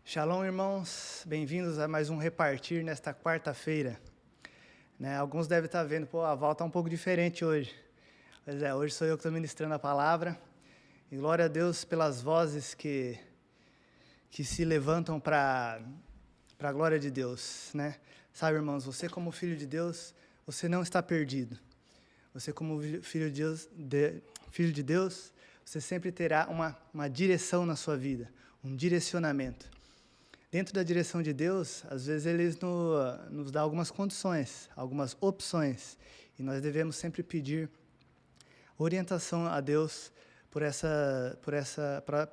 Shalom, irmãos. Bem-vindos a mais um Repartir nesta quarta-feira. Alguns devem estar vendo, a Val está um pouco diferente hoje. Pois é, hoje sou eu que estou ministrando a palavra. E glória a Deus pelas vozes que se levantam para a glória de Deus, né? Sabe, irmãos, você como filho de Deus, você não está perdido. Você como filho de Deus, você sempre terá uma direção na sua vida, um direcionamento. Dentro da direção de Deus, às vezes Ele nos dá algumas condições, algumas opções, e nós devemos sempre pedir orientação a Deus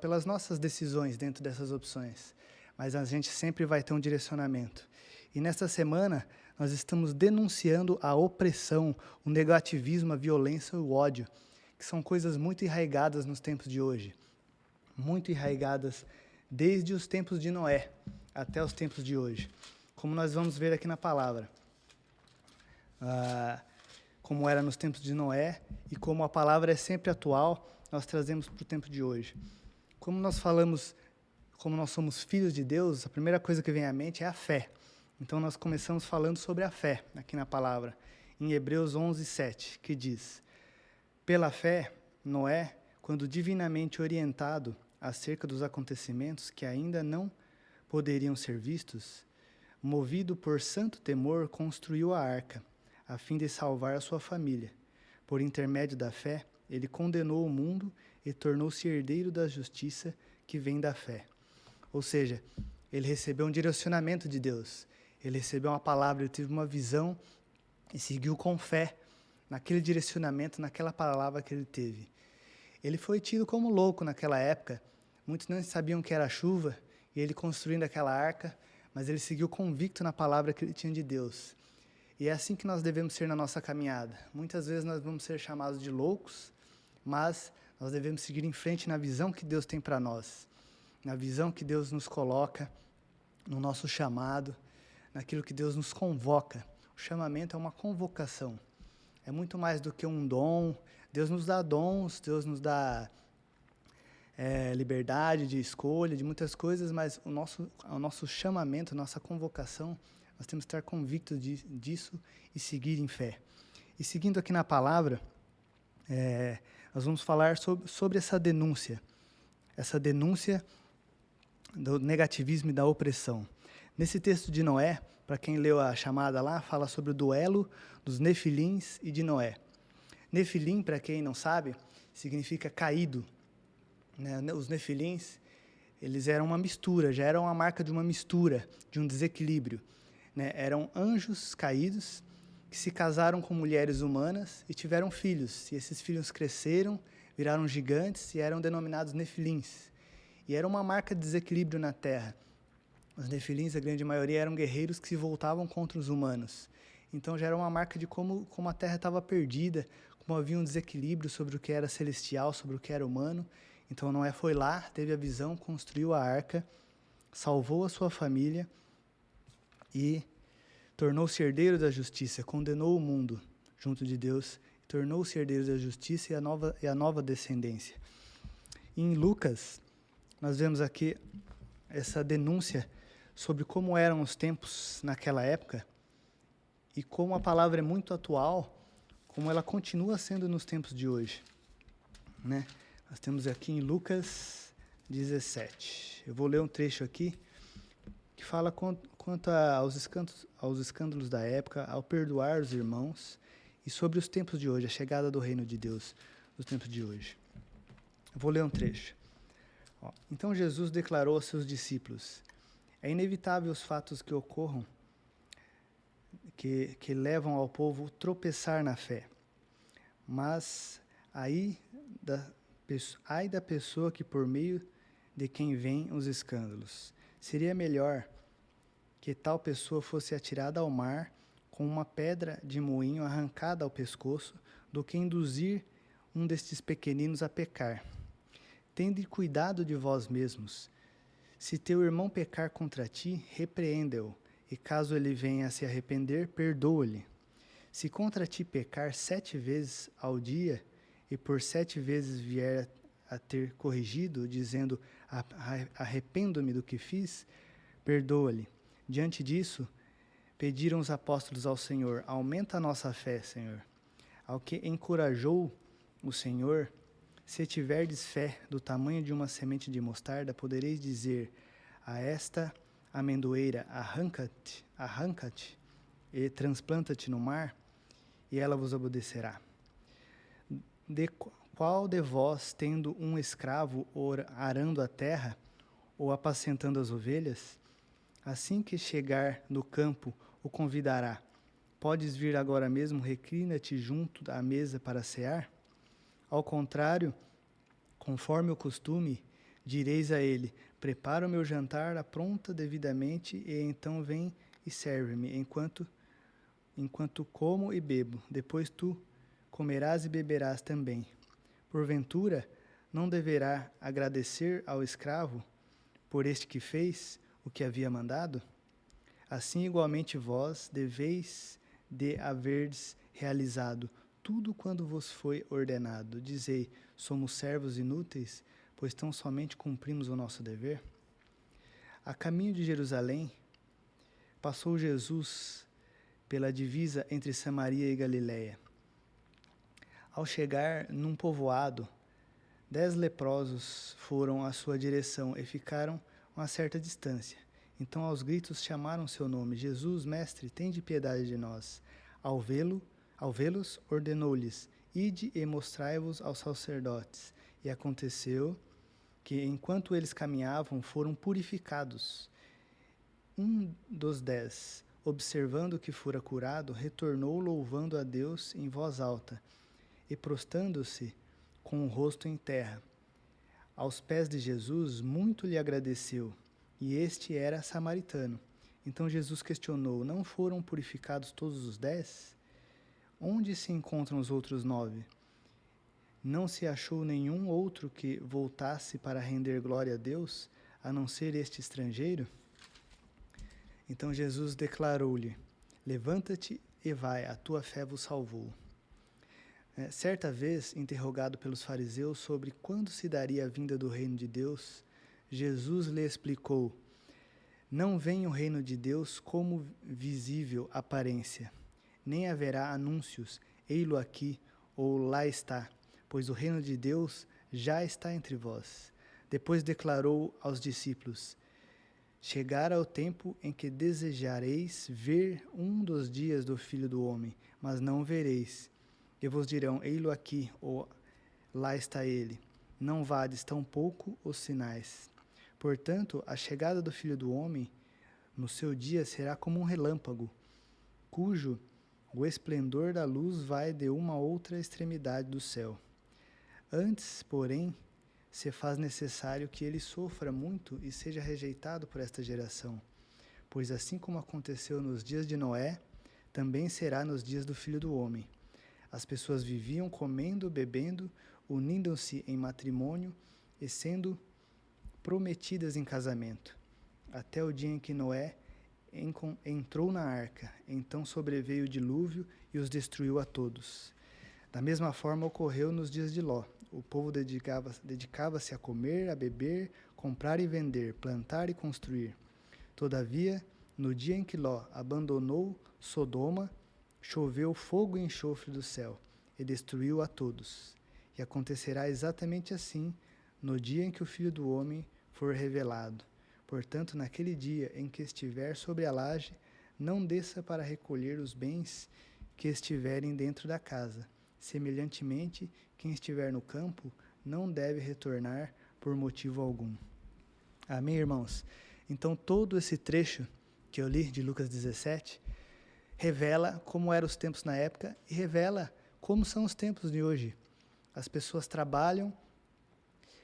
pelas nossas decisões dentro dessas opções. Mas a gente sempre vai ter um direcionamento. E nesta semana, nós estamos denunciando a opressão, o negativismo, a violência e o ódio, que são coisas muito enraigadas nos tempos de hoje. Muito enraigadas desde os tempos de Noé até os tempos de hoje. Como nós vamos ver aqui na palavra. Como era nos tempos de Noé e como a palavra é sempre atual, nós trazemos para o tempo de hoje. Como nós somos filhos de Deus, a primeira coisa que vem à mente é a fé. Então nós começamos falando sobre a fé aqui na palavra, em Hebreus 11:7, que diz: pela fé, Noé, quando divinamente orientado acerca dos acontecimentos que ainda não poderiam ser vistos, movido por santo temor, construiu a arca, a fim de salvar a sua família. Por intermédio da fé, ele condenou o mundo e tornou-se herdeiro da justiça que vem da fé. Ou seja, ele recebeu um direcionamento de Deus, ele recebeu uma palavra, ele teve uma visão e seguiu com fé naquele direcionamento, naquela palavra que ele teve. Ele foi tido como louco naquela época, muitos não sabiam que era chuva, e ele construindo aquela arca, mas ele seguiu convicto na palavra que ele tinha de Deus. E é assim que nós devemos ser na nossa caminhada. Muitas vezes nós vamos ser chamados de loucos, mas nós devemos seguir em frente na visão que Deus tem para nós, na visão que Deus nos coloca, no nosso chamado, naquilo que Deus nos convoca. O chamamento é uma convocação, é muito mais do que um dom. Deus nos dá dons, Deus nos dá liberdade de escolha, de muitas coisas, mas o nosso chamamento, a nossa convocação, nós temos que estar convictos disso e seguir em fé. E seguindo aqui na palavra, nós vamos falar sobre essa denúncia do negativismo e da opressão. Nesse texto de Noé, para quem leu a chamada lá, fala sobre o duelo dos Nefilins e de Noé. Nefilim, para quem não sabe, significa caído. Os Nefilins, eles eram uma mistura, já eram a marca de uma mistura, de um desequilíbrio. Eram anjos caídos que se casaram com mulheres humanas e tiveram filhos. E esses filhos cresceram, viraram gigantes e eram denominados Nefilins. E era uma marca de desequilíbrio na terra. Os Nefilins, a grande maioria, eram guerreiros que se voltavam contra os humanos. Então já era uma marca de como a terra estava perdida, como havia um desequilíbrio sobre o que era celestial, sobre o que era humano. Então Noé foi lá, teve a visão, construiu a arca, salvou a sua família e tornou-se herdeiro da justiça, condenou o mundo junto de Deus, tornou-se herdeiro da justiça e a nova descendência. E em Lucas, nós vemos aqui essa denúncia sobre como eram os tempos naquela época e como a palavra é muito atual, como ela continua sendo nos tempos de hoje. Nós temos aqui em Lucas 17. Eu vou ler um trecho aqui que fala quanto aos escândalos da época, ao perdoar os irmãos e sobre os tempos de hoje, a chegada do reino de Deus nos tempos de hoje. Eu vou ler um trecho. Então Jesus declarou aos seus discípulos: é inevitável os fatos que ocorram que levam ao povo tropeçar na fé. Mas ai da pessoa que por meio de quem vêm os escândalos. Seria melhor que tal pessoa fosse atirada ao mar com uma pedra de moinho arrancada ao pescoço do que induzir um destes pequeninos a pecar. Tende cuidado de vós mesmos. Se teu irmão pecar contra ti, repreenda-o, e caso ele venha a se arrepender, perdoa-lhe. Se contra ti pecar 7 vezes ao dia, e por 7 vezes vier a ter corrigido, dizendo, arrependo-me do que fiz, perdoa-lhe. Diante disso, pediram os apóstolos ao Senhor: aumenta a nossa fé, Senhor. Ao que encorajou o Senhor: se tiverdes fé do tamanho de uma semente de mostarda, podereis dizer a esta amendoeira: arranca-te e transplanta-te no mar, e ela vos obedecerá. Qual de vós, tendo um escravo arando a terra ou apacentando as ovelhas, assim que chegar no campo, o convidará: podes vir agora mesmo, reclina-te junto à mesa para cear? Ao contrário, conforme o costume, direis a ele: prepara o meu jantar, apronta devidamente, e então vem e serve-me, enquanto como e bebo. Depois tu comerás e beberás também. Porventura, não deverá agradecer ao escravo por este que fez o que havia mandado? Assim, igualmente vós deveis de haverdes realizado tudo quando vos foi ordenado. Dizei: somos servos inúteis, pois tão somente cumprimos o nosso dever? A caminho de Jerusalém, passou Jesus pela divisa entre Samaria e Galiléia. Ao chegar num povoado, 10 leprosos foram à sua direção e ficaram a uma certa distância. Então, aos gritos, chamaram seu nome: Jesus, mestre, tende piedade de nós. Ao vê-los, ordenou-lhes: ide e mostrai-vos aos sacerdotes. E aconteceu que, enquanto eles caminhavam, foram purificados. Um dos 10, observando que fora curado, retornou louvando a Deus em voz alta, e prostrando-se com o rosto em terra, aos pés de Jesus, muito lhe agradeceu, e este era samaritano. Então Jesus questionou: não foram purificados todos os 10? Onde se encontram os outros 9? Não se achou nenhum outro que voltasse para render glória a Deus, a não ser este estrangeiro? Então Jesus declarou-lhe: levanta-te e vai, a tua fé vos salvou. Certa vez, interrogado pelos fariseus sobre quando se daria a vinda do reino de Deus, Jesus lhe explicou: não vem o reino de Deus como visível aparência, nem haverá anúncios, ei-lo aqui ou lá está, pois o reino de Deus já está entre vós. Depois declarou aos discípulos: chegará o tempo em que desejareis ver um dos dias do Filho do Homem, mas não o vereis. E vos dirão: ei-lo aqui, ou lá está ele. Não vades tampouco os sinais. Portanto, a chegada do Filho do Homem no seu dia será como um relâmpago, cujo o esplendor da luz vai de uma outra extremidade do céu. Antes, porém, se faz necessário que ele sofra muito e seja rejeitado por esta geração. Pois assim como aconteceu nos dias de Noé, também será nos dias do Filho do Homem. As pessoas viviam comendo, bebendo, unindo-se em matrimônio e sendo prometidas em casamento, até o dia em que Noé entrou na arca. Então sobreveio o dilúvio e os destruiu a todos. Da mesma forma ocorreu nos dias de Ló. O povo dedicava-se a comer, a beber, comprar e vender, plantar e construir. Todavia, no dia em que Ló abandonou Sodoma, choveu fogo e enxofre do céu, e destruiu a todos. E acontecerá exatamente assim, no dia em que o Filho do Homem for revelado. Portanto, naquele dia em que estiver sobre a laje, não desça para recolher os bens que estiverem dentro da casa. Semelhantemente, quem estiver no campo não deve retornar por motivo algum. Amém, irmãos? Então, todo esse trecho que eu li de Lucas 17 revela como eram os tempos na época e revela como são os tempos de hoje. As pessoas trabalham,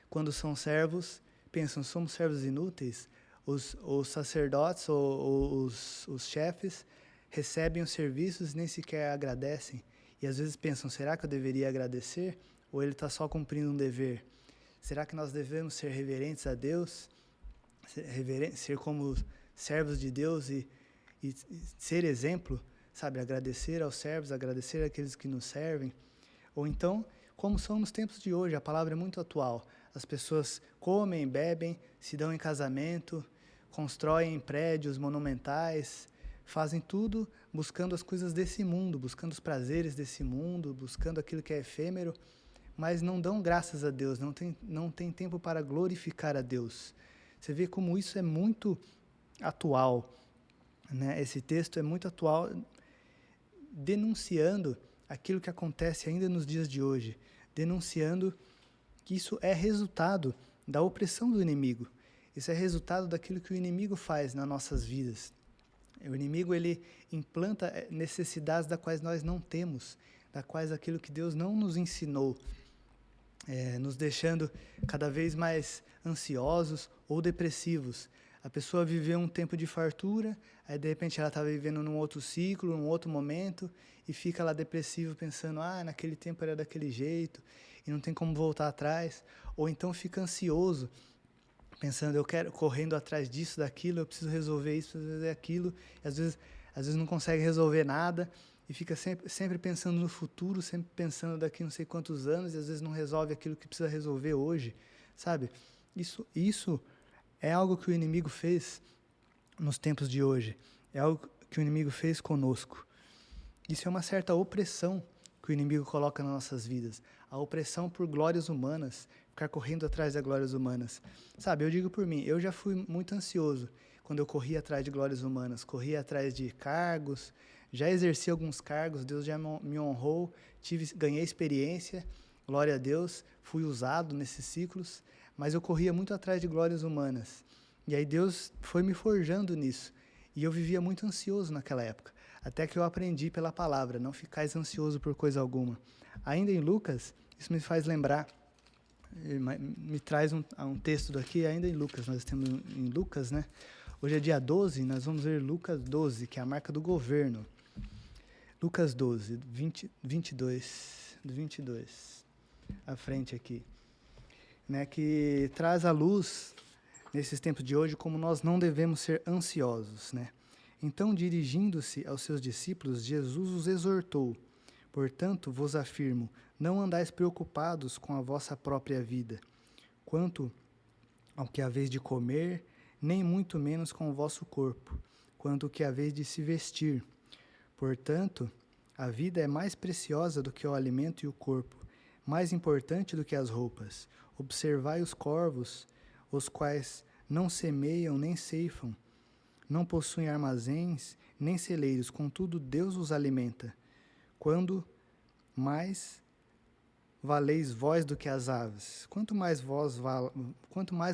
quando são servos, pensam: somos servos inúteis. Os sacerdotes ou os chefes recebem os serviços e nem sequer agradecem. E às vezes pensam: será que eu deveria agradecer? Ou ele está só cumprindo um dever? Será que nós devemos ser reverentes a Deus? Ser como servos de Deus e ser exemplo, sabe? Agradecer aos servos, agradecer àqueles que nos servem. Ou então, como são nos tempos de hoje, a palavra é muito atual. As pessoas comem, bebem, se dão em casamento, constroem prédios monumentais, fazem tudo buscando as coisas desse mundo, buscando os prazeres desse mundo, buscando aquilo que é efêmero, mas não dão graças a Deus, não tem tempo para glorificar a Deus. Você vê como isso é muito atual, né? Esse texto é muito atual, denunciando aquilo que acontece ainda nos dias de hoje, denunciando que isso é resultado da opressão do inimigo. Isso é resultado daquilo que o inimigo faz nas nossas vidas. O inimigo, ele implanta necessidades das quais nós não temos, das quais aquilo que Deus não nos ensinou, nos deixando cada vez mais ansiosos ou depressivos. A pessoa viveu um tempo de fartura, aí de repente ela está vivendo num outro ciclo, num outro momento, e fica lá depressivo pensando, naquele tempo era daquele jeito, e não tem como voltar atrás. Ou então fica ansioso, pensando, eu quero, correndo atrás disso, daquilo, eu preciso resolver isso, preciso resolver aquilo, e às vezes não consegue resolver nada, e fica sempre pensando no futuro, sempre pensando daqui não sei quantos anos, e às vezes não resolve aquilo que precisa resolver hoje, sabe? Isso é algo que o inimigo fez nos tempos de hoje, é algo que o inimigo fez conosco. Isso é uma certa opressão que o inimigo coloca nas nossas vidas, a opressão por glórias humanas, ficar correndo atrás das glórias humanas. Sabe, eu digo por mim, eu já fui muito ansioso quando eu corria atrás de glórias humanas, corria atrás de cargos, já exerci alguns cargos, Deus já me honrou, ganhei experiência, glória a Deus, fui usado nesses ciclos, mas eu corria muito atrás de glórias humanas. E aí Deus foi me forjando nisso, e eu vivia muito ansioso naquela época, até que eu aprendi pela palavra, não ficais ansioso por coisa alguma. Ainda em Lucas, isso me faz lembrar, me traz um texto daqui, ainda em Lucas, nós estamos em Lucas, né? Hoje é dia 12, nós vamos ler Lucas 12, que é a marca do governo. Lucas 12, 22, à frente aqui, né? Que traz à luz, nesses tempos de hoje, como nós não devemos ser ansiosos, né? Então, dirigindo-se aos seus discípulos, Jesus os exortou: portanto, vos afirmo, não andais preocupados com a vossa própria vida, quanto ao que haveis de comer, nem muito menos com o vosso corpo, quanto ao que haveis de se vestir. Portanto, a vida é mais preciosa do que o alimento e o corpo, mais importante do que as roupas. Observai os corvos, os quais não semeiam nem ceifam, não possuem armazéns, nem celeiros, contudo Deus os alimenta. Quando mais valeis vós do que as aves? Quanto mais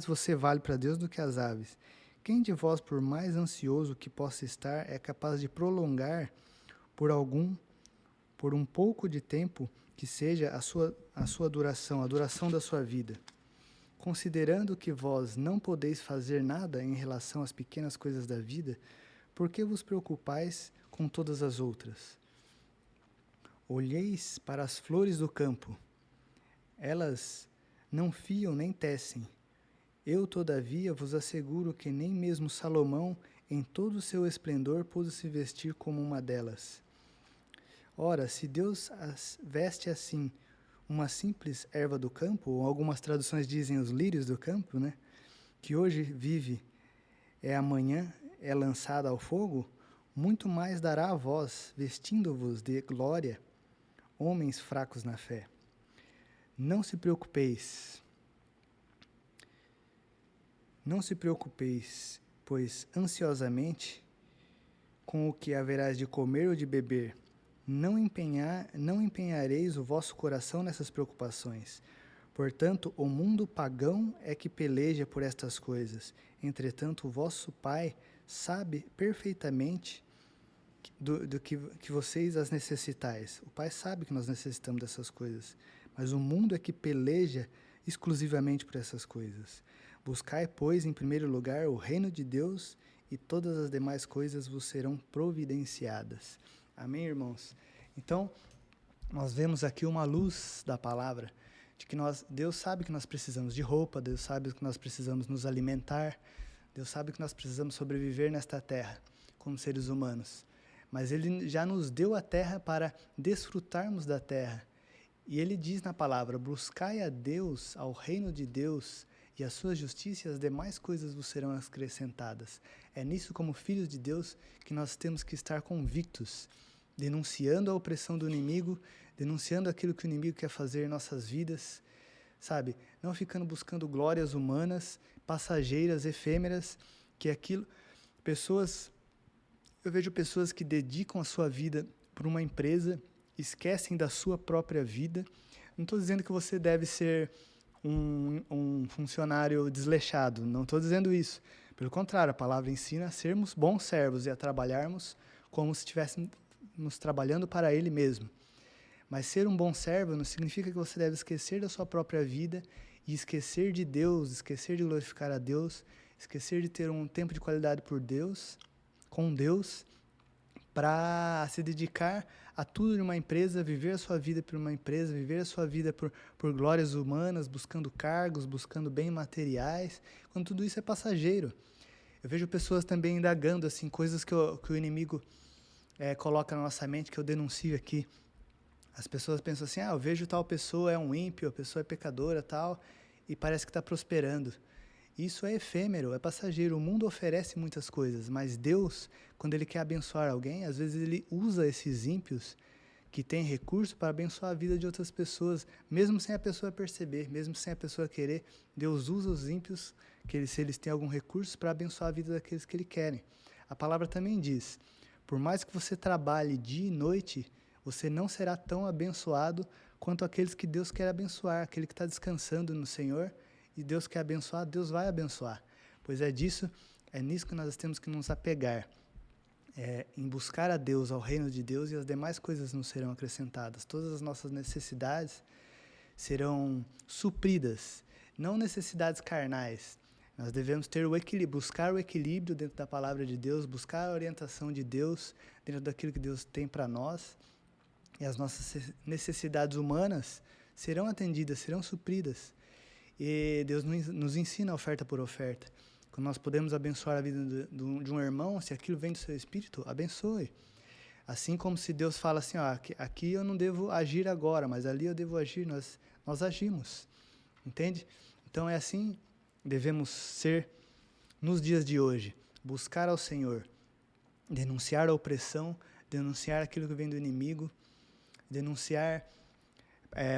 você vale para Deus do que as aves? Quem de vós, por mais ansioso que possa estar, é capaz de prolongar por um pouco de tempo que seja a sua duração, a duração da sua vida? Considerando que vós não podeis fazer nada em relação às pequenas coisas da vida, por que vos preocupais com todas as outras? Olheis para as flores do campo. Elas não fiam nem tecem. Eu, todavia, vos asseguro que nem mesmo Salomão, em todo o seu esplendor, pôde se vestir como uma delas. Ora, se Deus as veste assim, uma simples erva do campo, ou algumas traduções dizem os lírios do campo, né, que hoje vive, amanhã é lançada ao fogo, muito mais dará a vós, vestindo-vos de glória, homens fracos na fé. Não se preocupeis, pois ansiosamente com o que haverás de comer ou de beber, não empenhareis o vosso coração nessas preocupações. Portanto, o mundo pagão é que peleja por estas coisas. Entretanto, o vosso Pai sabe perfeitamente do que vocês as necessitais. O Pai sabe que nós necessitamos dessas coisas. Mas o mundo é que peleja exclusivamente por essas coisas. Buscai, pois, em primeiro lugar o reino de Deus, e todas as demais coisas vos serão providenciadas. Amém, irmãos? Então, nós vemos aqui uma luz da palavra, de que Deus sabe que nós precisamos de roupa, Deus sabe que nós precisamos nos alimentar, Deus sabe que nós precisamos sobreviver nesta terra, como seres humanos. Mas Ele já nos deu a terra para desfrutarmos da terra. E Ele diz na palavra: buscai a Deus, ao reino de Deus, e a sua justiça e as demais coisas vos serão acrescentadas. É nisso, como filhos de Deus, que nós temos que estar convictos, denunciando a opressão do inimigo, denunciando aquilo que o inimigo quer fazer em nossas vidas, sabe? Não ficando buscando glórias humanas, passageiras, efêmeras, que aquilo... Eu vejo pessoas que dedicam a sua vida para uma empresa, esquecem da sua própria vida. Não estou dizendo que você deve ser um funcionário desleixado, não estou dizendo isso. Pelo contrário, a palavra ensina a sermos bons servos e a trabalharmos como se estivéssemos trabalhando para Ele mesmo. Mas ser um bom servo não significa que você deve esquecer da sua própria vida e esquecer de Deus, esquecer de glorificar a Deus, esquecer de ter um tempo de qualidade com Deus, para se dedicar a tudo numa empresa, viver a sua vida por uma empresa, viver a sua vida por glórias humanas, buscando cargos, buscando bens materiais, quando tudo isso é passageiro. Eu vejo pessoas também indagando assim, coisas que o inimigo coloca na nossa mente, que eu denuncio aqui. As pessoas pensam assim, eu vejo tal pessoa é um ímpio, a pessoa é pecadora, tal, e parece que está prosperando. Isso é efêmero, é passageiro. O mundo oferece muitas coisas, mas Deus, quando Ele quer abençoar alguém, às vezes Ele usa esses ímpios que têm recurso para abençoar a vida de outras pessoas, mesmo sem a pessoa perceber, mesmo sem a pessoa querer. Deus usa os ímpios, se eles têm algum recurso, para abençoar a vida daqueles que Ele querem. A palavra também diz, por mais que você trabalhe dia e noite, você não será tão abençoado quanto aqueles que Deus quer abençoar, aquele que está descansando no Senhor, e Deus quer abençoar, Deus vai abençoar. Pois é nisso que nós temos que nos apegar. Em buscar a Deus, ao reino de Deus, e as demais coisas nos serão acrescentadas. Todas as nossas necessidades serão supridas, não necessidades carnais. Nós devemos ter buscar o equilíbrio dentro da palavra de Deus, buscar a orientação de Deus dentro daquilo que Deus tem para nós, e as nossas necessidades humanas serão atendidas, serão supridas. E Deus nos ensina oferta por oferta. Quando nós podemos abençoar a vida de um irmão, se aquilo vem do seu espírito, abençoe. Assim como se Deus fala assim, aqui eu não devo agir agora, mas ali eu devo agir, nós agimos. Entende? Então é assim devemos ser nos dias de hoje. Buscar ao Senhor, denunciar a opressão, denunciar aquilo que vem do inimigo, denunciar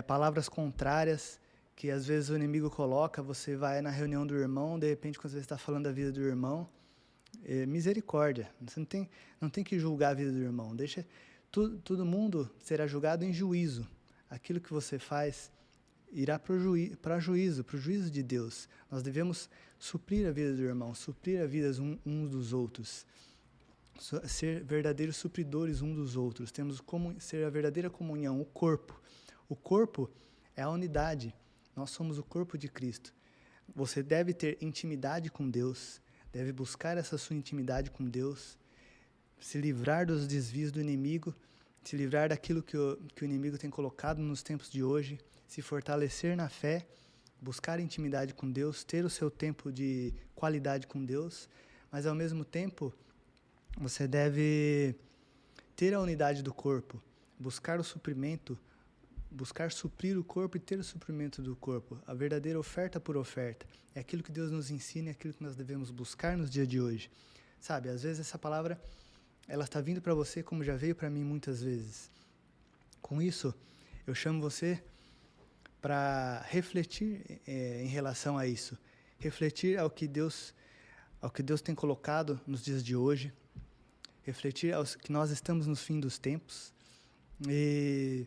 palavras contrárias, que às vezes o inimigo coloca, você vai na reunião do irmão, de repente quando você está falando da vida do irmão, misericórdia, você não tem que julgar a vida do irmão, deixa todo mundo será julgado em juízo. Aquilo que você faz irá para o juízo de Deus. Nós devemos suprir a vida do irmão, suprir a vida uns dos outros, ser verdadeiros supridores uns dos outros. Temos como ser a verdadeira comunhão, o corpo. O corpo é a unidade. Nós somos o corpo de Cristo. Você deve ter intimidade com Deus, deve buscar essa sua intimidade com Deus, se livrar dos desvios do inimigo, se livrar daquilo que o inimigo tem colocado nos tempos de hoje, se fortalecer na fé, buscar intimidade com Deus, ter o seu tempo de qualidade com Deus, mas ao mesmo tempo você deve ter a unidade do corpo, buscar o suprimento, buscar suprir o corpo e ter o suprimento do corpo, a verdadeira oferta por oferta. É aquilo que Deus nos ensina, é aquilo que nós devemos buscar nos dias de hoje. Sabe, às vezes essa palavra, ela está vindo para você como já veio para mim muitas vezes. Com isso, eu chamo você para refletir em relação a isso. Refletir ao que Deus tem colocado nos dias de hoje. Refletir que nós estamos no fim dos tempos e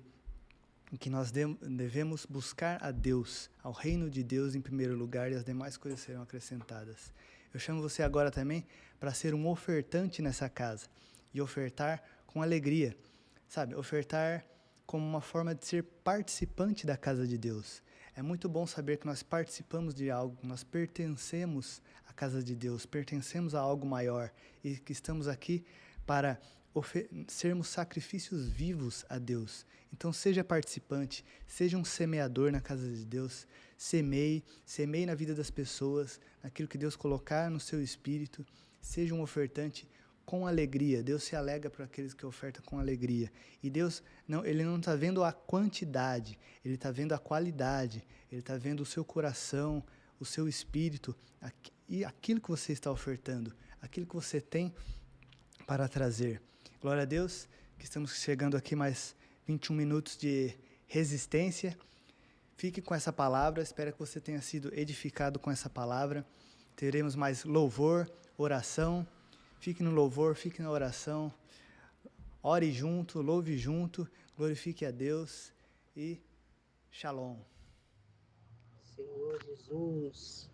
que nós devemos buscar a Deus, ao reino de Deus em primeiro lugar, e as demais coisas serão acrescentadas. Eu chamo você agora também para ser um ofertante nessa casa e ofertar com alegria, sabe? Ofertar como uma forma de ser participante da casa de Deus. É muito bom saber que nós participamos de algo, nós pertencemos à casa de Deus, pertencemos a algo maior e que estamos aqui para sermos sacrifícios vivos a Deus. Então seja participante, seja um semeador na casa de Deus, semeie na vida das pessoas, naquilo que Deus colocar no seu espírito, seja um ofertante com alegria. Deus se alegra para aqueles que ofertam com alegria. E Deus, Ele não está vendo a quantidade, Ele está vendo a qualidade, Ele está vendo o seu coração, o seu espírito e aquilo que você está ofertando, aquilo que você tem para trazer. Glória a Deus, que estamos chegando aqui mais 21 minutos de resistência. Fique com essa palavra, espero que você tenha sido edificado com essa palavra. Teremos mais louvor, oração. Fique no louvor, fique na oração. Ore junto, louve junto, glorifique a Deus e shalom. Senhor Jesus,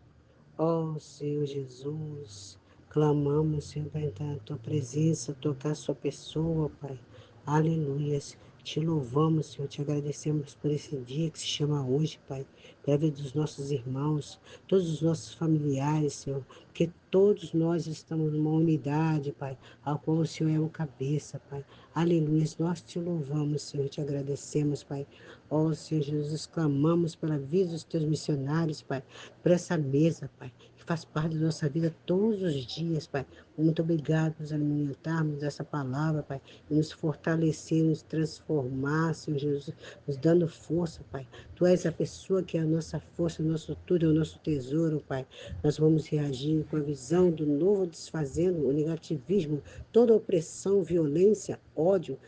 ó Senhor Jesus, clamamos, Senhor, para entrar na tua presença, tocar a sua pessoa, Pai. Aleluias. Te louvamos, Senhor, te agradecemos por esse dia que se chama hoje, Pai, pela vida dos nossos irmãos, todos os nossos familiares, Senhor, porque todos nós estamos numa unidade, Pai, ao qual o Senhor é o cabeça, Pai. Aleluia. Nós te louvamos, Senhor, te agradecemos, Pai. Ó Senhor Jesus, clamamos pela vida dos teus missionários, Pai, por essa mesa, Pai, que faz parte da nossa vida todos os dias, Pai. Muito obrigado por nos alimentarmos dessa palavra, Pai, e nos fortalecer, nos transformar, Senhor Jesus, nos dando força, Pai. Tu és a pessoa que é a nossa força, o nosso tudo, o nosso tesouro, Pai. Nós vamos reagir com a visão do novo, desfazendo o negativismo, toda opressão, violência, ódio,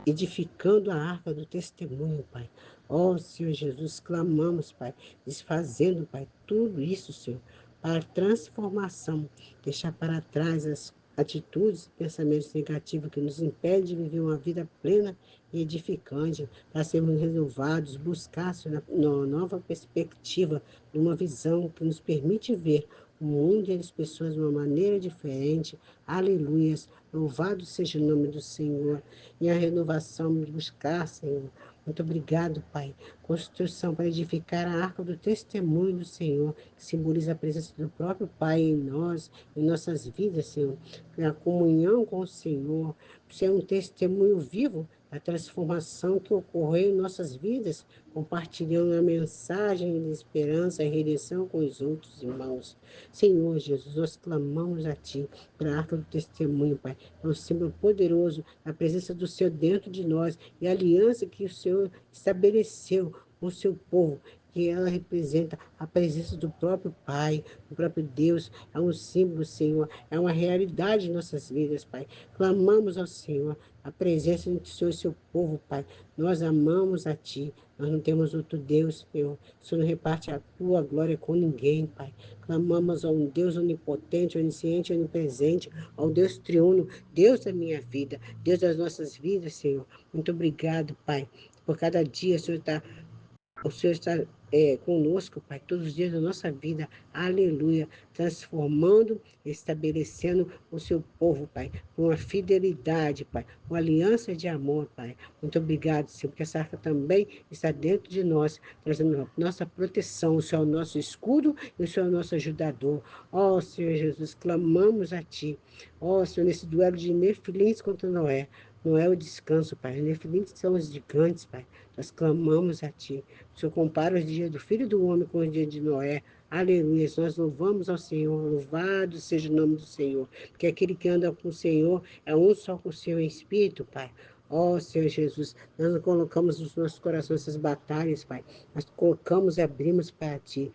edificando a arca do testemunho, Pai. Ó Senhor Jesus, clamamos, Pai, desfazendo, Pai, tudo isso, Senhor, para transformação, deixar para trás as atitudes e pensamentos negativos que nos impedem de viver uma vida plena e edificante, para sermos renovados, buscar, Senhor, uma nova perspectiva, uma visão que nos permite ver o mundo e as pessoas de uma maneira diferente. Aleluias. Louvado seja o nome do Senhor. E a renovação de buscar, Senhor. Muito obrigado, Pai. Construção para edificar a arca do testemunho do Senhor, que simboliza a presença do próprio Pai em nós, em nossas vidas, Senhor. A comunhão com o Senhor, ser um testemunho vivo da transformação que ocorreu em nossas vidas, compartilhando a mensagem de esperança e redenção com os outros irmãos. Senhor Jesus, nós clamamos a Ti pela arca do testemunho, Pai. É um símbolo poderoso da presença do Senhor dentro de nós e a aliança que o Senhor estabeleceu com o seu povo, que ela representa a presença do próprio Pai, do próprio Deus. É um símbolo, Senhor, é uma realidade em nossas vidas, Pai. Clamamos ao Senhor a presença do Senhor e seu povo, Pai. Nós amamos a Ti, nós não temos outro Deus, Senhor. O Senhor não reparte a Tua glória com ninguém, Pai. Clamamos a um Deus onipotente, onisciente, onipresente, ao Deus triuno, Deus da minha vida, Deus das nossas vidas, Senhor. Muito obrigado, Pai, por cada dia o Senhor está conosco, Pai, todos os dias da nossa vida, aleluia, transformando, estabelecendo o seu povo, Pai, com uma fidelidade, Pai, uma aliança de amor, Pai. Muito obrigado, Senhor, porque essa arca também está dentro de nós, trazendo nossa proteção, o Senhor é o nosso escudo e o Senhor é o nosso ajudador. Ó Senhor Jesus, clamamos a Ti, ó Senhor, nesse duelo de Nefilins contra Noé. Não é o descanso, Pai. Os Nefilins são os gigantes, Pai. Nós clamamos a Ti. O Senhor compara os dias do Filho do Homem com os dias de Noé. Aleluia. Nós louvamos ao Senhor. Louvado seja o nome do Senhor. Porque aquele que anda com o Senhor é um só com o Senhor em espírito, Pai. Ó Senhor Jesus, nós não colocamos nos nossos corações essas batalhas, Pai. Nós colocamos e abrimos para Te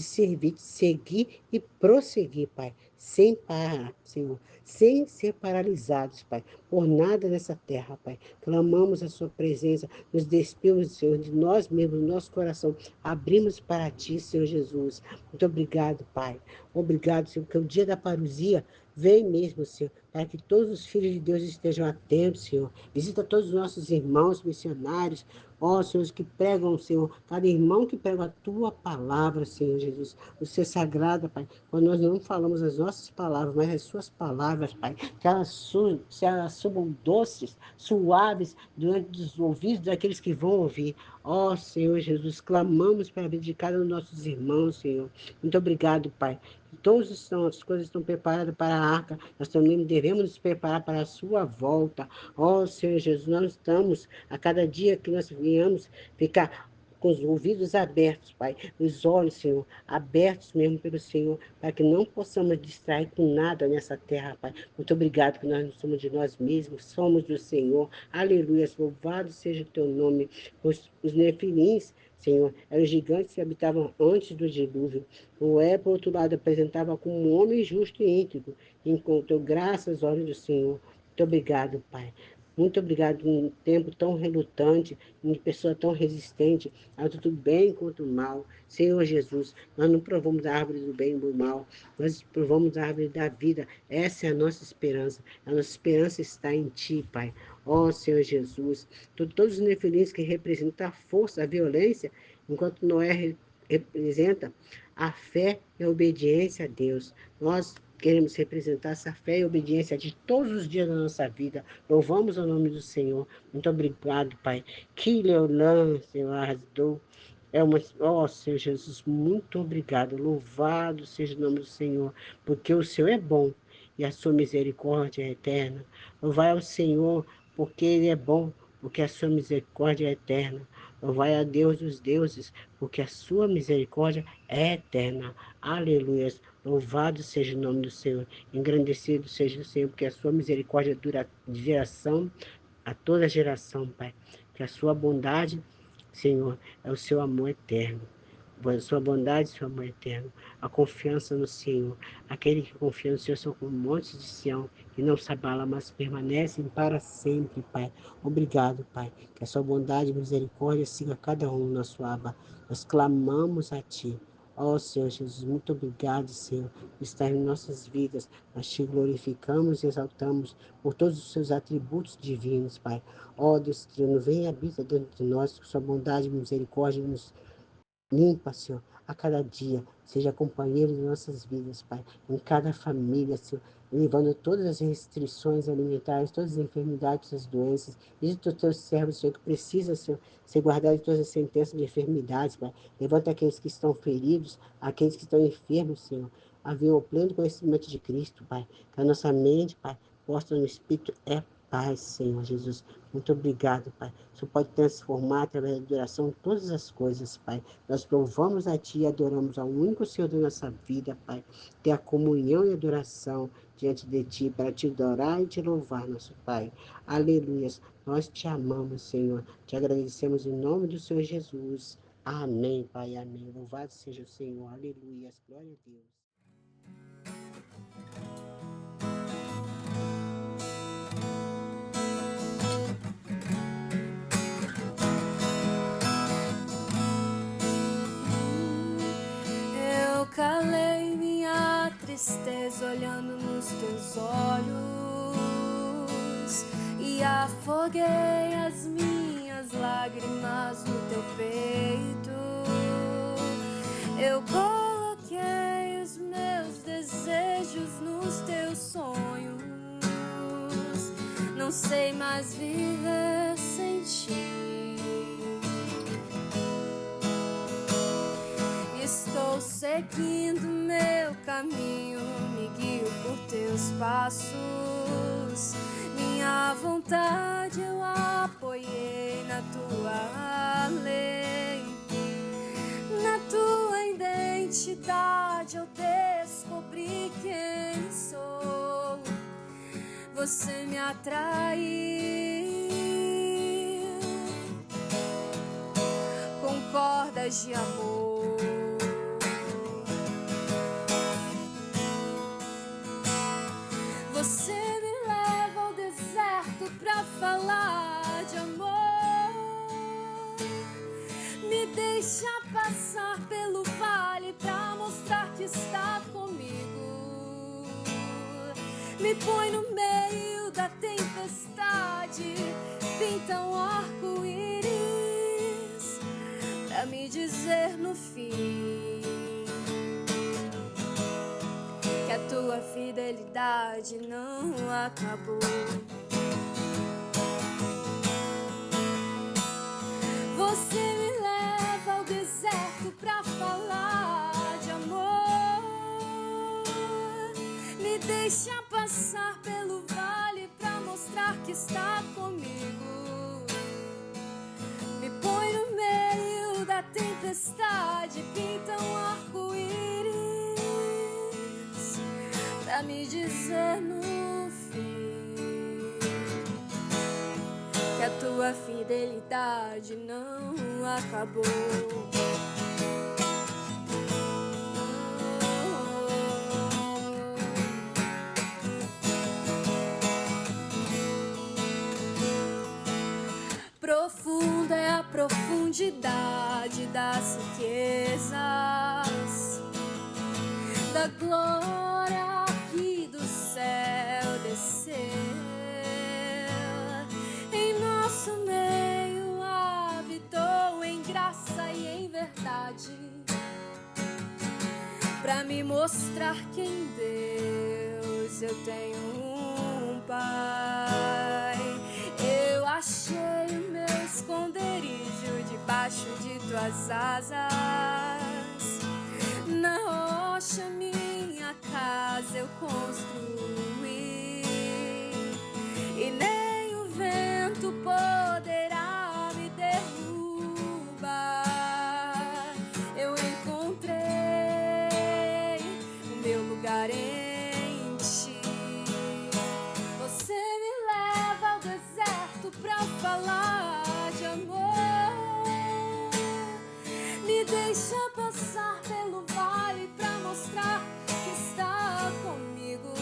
servir, Te seguir e prosseguir, Pai. Sem parar, Senhor. Sem ser paralisados, Pai. Por nada nessa terra, Pai. Clamamos a Sua presença, nos despimos, Senhor, de nós mesmos, do nosso coração. Abrimos para Ti, Senhor Jesus. Muito obrigado, Pai. Obrigado, Senhor, porque o dia da parousia vem mesmo, Senhor, para que todos os filhos de Deus estejam atentos, Senhor. Visita todos os nossos irmãos missionários, ó, Senhor, que pregam, Senhor, cada irmão que prega a Tua palavra, Senhor Jesus, o Ser sagrado, Pai, quando nós não falamos as nossas palavras, mas as Suas palavras, Pai, que elas subam doces, suaves, diante dos ouvidos daqueles que vão ouvir. Ó, Senhor Jesus, clamamos pela vida de cada um dos nossos irmãos, Senhor. Muito obrigado, Pai. Todas as coisas estão preparadas para a arca, nós também devemos nos preparar para a sua volta. Ó Senhor Jesus, nós estamos, a cada dia que nós venhamos ficar com os ouvidos abertos, Pai, os olhos, Senhor, abertos mesmo pelo Senhor, para que não possamos distrair com nada nessa terra, Pai. Muito obrigado, que nós não somos de nós mesmos, somos do Senhor. Aleluia, louvado seja o teu nome. Os nefilins, Senhor, eram gigantes que habitavam antes do dilúvio. Noé, por outro lado, apresentava como um homem justo e íntegro, e encontrou graça aos olhos do Senhor. Muito obrigado, Pai. Muito obrigado em um tempo tão relutante, em pessoa tão resistente, a tudo bem quanto o mal. Senhor Jesus, nós não provamos a árvore do bem e do mal, nós provamos a árvore da vida. Essa é a nossa esperança. A nossa esperança está em Ti, Pai. Ó Senhor Jesus, todos os nefilins que representam a força, a violência, enquanto Noé representa a fé e a obediência a Deus. Nós queremos representar essa fé e obediência de todos os dias da nossa vida. Louvamos o nome do Senhor. Muito obrigado, Pai. Que Leolã, Senhor, arrasou. Ó Senhor Jesus, muito obrigado. Louvado seja o nome do Senhor, porque o Senhor é bom e a sua misericórdia é eterna. Louvai ao Senhor, porque Ele é bom, porque a sua misericórdia é eterna. Louvai a Deus dos deuses, porque a sua misericórdia é eterna. Aleluia. Louvado seja o nome do Senhor. Engrandecido seja o Senhor, porque a sua misericórdia dura de geração a toda geração, Pai. Que a sua bondade, Senhor, é o seu amor eterno. Sua bondade, seu amor eterno, a confiança no Senhor. Aquele que confia no Senhor são como montes de Sião, que não se abala, mas permanecem para sempre, Pai. Obrigado, Pai. Que a sua bondade e misericórdia siga cada um na sua aba. Nós clamamos a Ti. Ó Senhor Jesus, muito obrigado, Senhor, por estar em nossas vidas. Nós te glorificamos e exaltamos por todos os seus atributos divinos, Pai. Ó Deus eterno, vem e habita dentro de nós, com sua bondade e misericórdia nos limpa, Senhor, a cada dia. Seja companheiro de nossas vidas, Pai. Em cada família, Senhor. Levando todas as restrições alimentares, todas as enfermidades, todas as doenças. E dos teus servos, Senhor, que precisa, Senhor, ser guardado de todas as sentenças de enfermidades, Pai. Levanta aqueles que estão feridos, aqueles que estão enfermos, Senhor. Havia o pleno conhecimento de Cristo, Pai. Que a nossa mente, Pai, posta no Espírito é paz, Senhor Jesus. Muito obrigado, Pai. O Senhor pode transformar através da adoração todas as coisas, Pai. Nós louvamos a Ti e adoramos ao único Senhor da nossa vida, Pai. Ter a comunhão e adoração diante de Ti para Te adorar e Te louvar, nosso Pai. Aleluia. Nós Te amamos, Senhor. Te agradecemos em nome do Senhor Jesus. Amém, Pai. Amém. Louvado seja o Senhor. Aleluia. Glória a Deus. Eu calei minha tristeza olhando nos teus olhos e afoguei as minhas lágrimas no teu peito. Eu coloquei os meus desejos nos teus sonhos. Não sei mais viver sem ti. Estou seguindo meu caminho, me guio por teus passos. Minha vontade eu apoiei na tua lei. Na tua identidade eu descobri quem sou. Você me atraiu com cordas de amor. Você me leva ao deserto pra falar de amor. Me deixa passar pelo vale pra mostrar que está comigo. Me põe no meio da tempestade, pinta um arco-íris pra me dizer no fim que a tua fidelidade não acabou. Você me leva ao deserto pra falar de amor. Me deixa passar pelo vale pra mostrar que está comigo. Me põe no meio da me dizer no fim que a tua fidelidade não acabou. Profunda é a profundidade das riquezas, da glória que do céu desceu. Em nosso meio habitou em graça e em verdade, pra me mostrar que em Deus eu tenho um Pai. Eu achei o meu esconderijo debaixo de tuas asas, na rocha minha casa eu construí, e nem o vento poderá me derrubar. Eu encontrei o meu lugar em ti. Você me leva ao deserto pra falar de amor, me deixa passar pelo vale pra mostrar que está comigo,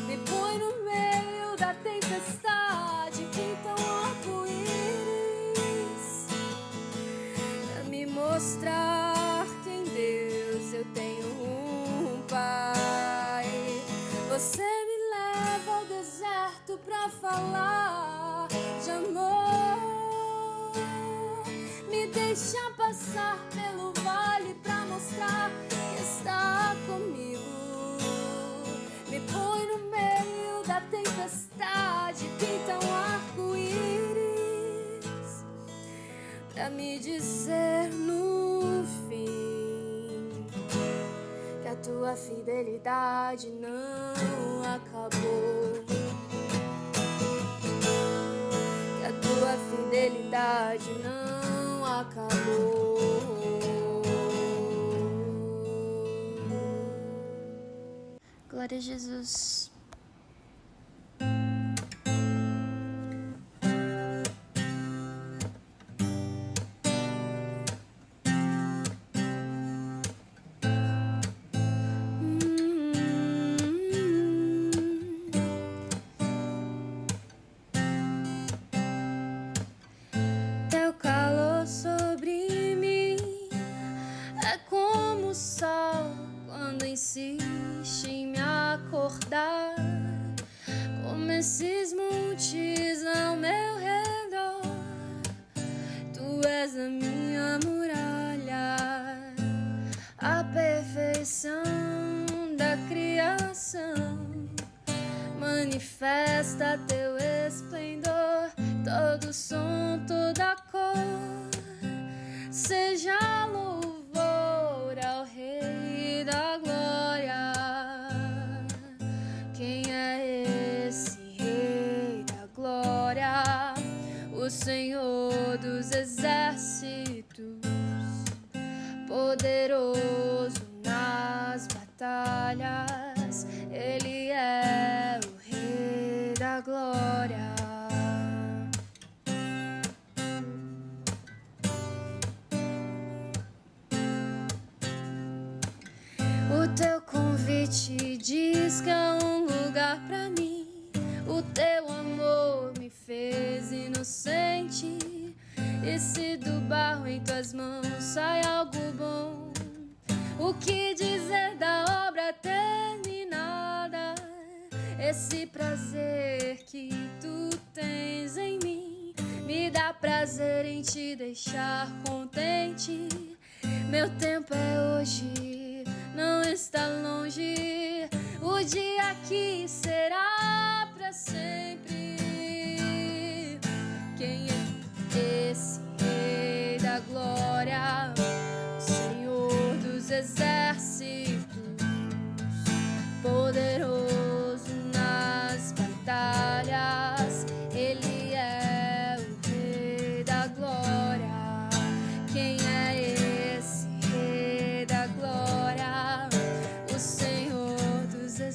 me põe no meio da tempestade, pinta um arco-íris, pra me mostrar que em Deus eu tenho um Pai. Você me leva ao deserto pra falar de amor, me deixa passar pelo vale pra mostrar que está comigo, me põe no meio da tempestade, pinta um arco-íris, pra me dizer no fim que a tua fidelidade não acabou, que a tua fidelidade não acabou. Glória a Jesus. Teu calor sobre mim é como o sol quando insiste em me acordar, como esses montes ao meu redor. Tu és a minha muralha, a perfeição da criação. Manifesta teu esplendor, todo som, toda cor. Seja louvor ao Rei da Glória. Quem é esse Rei da Glória? O Senhor dos Exércitos, poderoso nas batalhas. Ele é o Rei da Glória. O teu convite diz que há um lugar pra mim. O teu amor me fez inocente. E se do barro em tuas mãos sai algo bom, o que dizer da obra terminada? Esse prazer que tu tens em mim me dá prazer em te deixar contente. Meu tempo é hoje, não está longe. O dia aqui será pra sempre. Quem é esse Rei da Glória? O Senhor dos Exércitos, poderoso nas batalhas. Ele é o Rei da Glória. Quem é esse Rei da Glória? O Senhor dos Exércitos,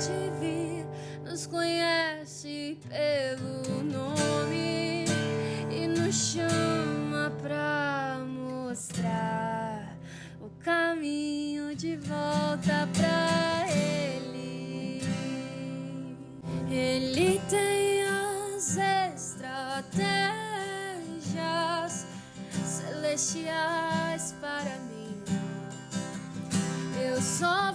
te vir, nos conhece pelo nome e nos chama pra mostrar o caminho de volta pra Ele. Ele tem as estratégias celestiais para mim. Eu só